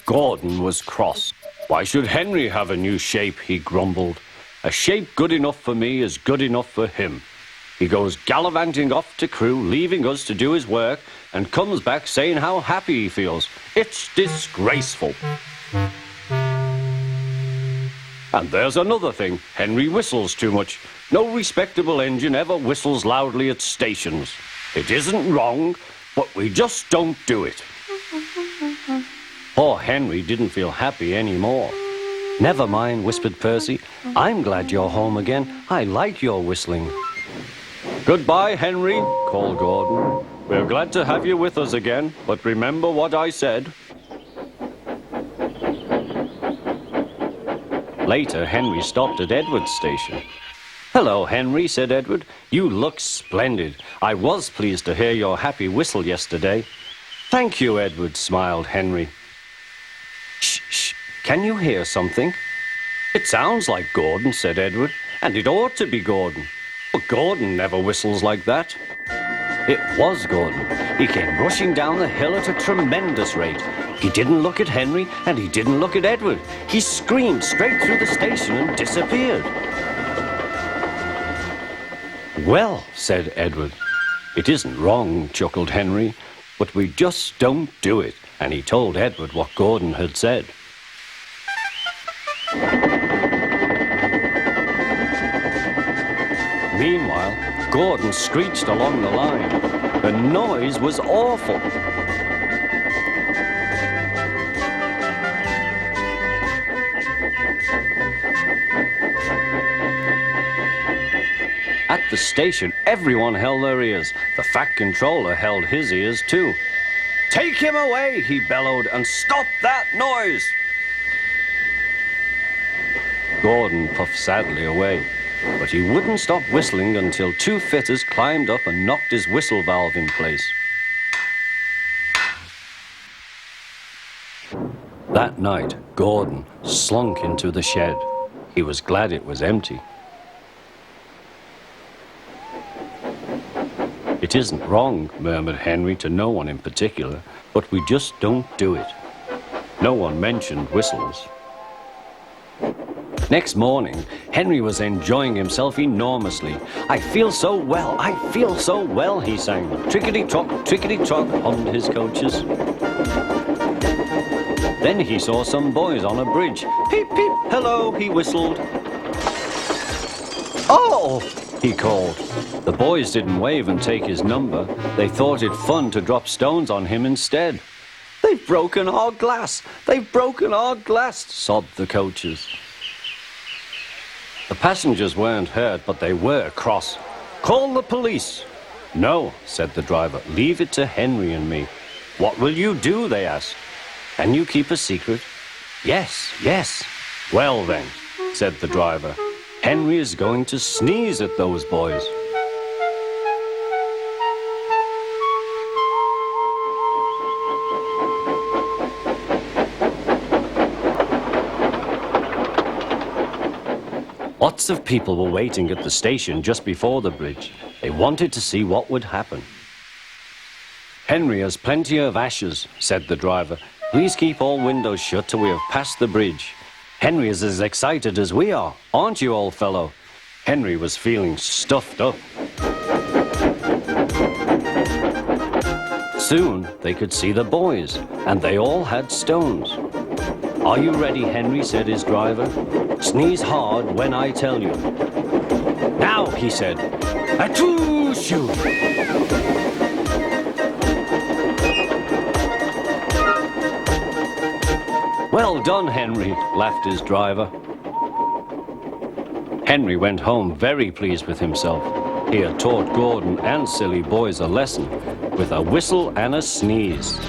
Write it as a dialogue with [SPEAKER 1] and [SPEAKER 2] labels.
[SPEAKER 1] Gordon was cross. Why should Henry have a new shape, he grumbled. A shape good enough for me is good enough for him. He goes gallivanting off to crew, leaving us to do his work, and comes back saying how happy he feels. It's disgraceful. And there's another thing. Henry whistles too much. No respectable engine ever whistles loudly at stations. It isn't wrong, but we just don't do it. Poor Henry didn't feel happy anymore. Never mind, whispered Percy. I'm glad you're home again. I like your whistling. Goodbye, Henry, called Gordon. We're glad to have you with us again, but remember what I said. Later, Henry stopped at Edward's station. Hello, Henry, said Edward. You look splendid. I was pleased to hear your happy whistle yesterday. Thank you, Edward, smiled Henry. Shh, shh. Can you hear something? It sounds like Gordon, said Edward, and it ought to be Gordon. But Gordon never whistles like that. It was Gordon. He came rushing down the hill at a tremendous rate. He didn't look at Henry, and he didn't look at Edward. He screamed straight through the station and disappeared. Well, said Edward. It isn't wrong, chuckled Henry, but we just don't do it. And he told Edward what Gordon had said. Meanwhile, Gordon screeched along the line. The noise was awful. At the station, everyone held their ears. The Fat Controller held his ears too. Take him away, he bellowed, and stop that noise! Gordon puffed sadly away, but he wouldn't stop whistling until two fitters climbed up and knocked his whistle valve in place. That night, Gordon slunk into the shed. He was glad it was empty. It isn't wrong, murmured Henry to no one in particular, but we just don't do it. No one mentioned whistles. Next morning, Henry was enjoying himself enormously. I feel so well, he sang. Trickety-trot, hummed his coaches. Then he saw some boys on a bridge. Peep, peep, hello, he whistled. Oh, he called. The boys didn't wave and take his number. They thought it fun to drop stones on him instead. They've broken our glass, sobbed the coaches. The passengers weren't hurt, but they were cross. Call the police. No, said the driver, leave it to Henry and me. What will you do, they asked. Can you keep a secret? Yes, yes. Well then, said the driver, Henry is going to sneeze at those boys. Lots of people were waiting at the station just before the bridge. They wanted to see what would happen. Henry has plenty of ashes, said the driver. Please keep all windows shut till we have passed the bridge. Henry is as excited as we are, aren't you, old fellow? Henry was feeling stuffed up. Soon they could see the boys, and they all had stones. Are you ready, Henry, said his driver. Sneeze hard when I tell you. Now, he said. Achoo, shoo! Well done, Henry, laughed his driver. Henry went home very pleased with himself. He had taught Gordon and silly boys a lesson with a whistle and a sneeze.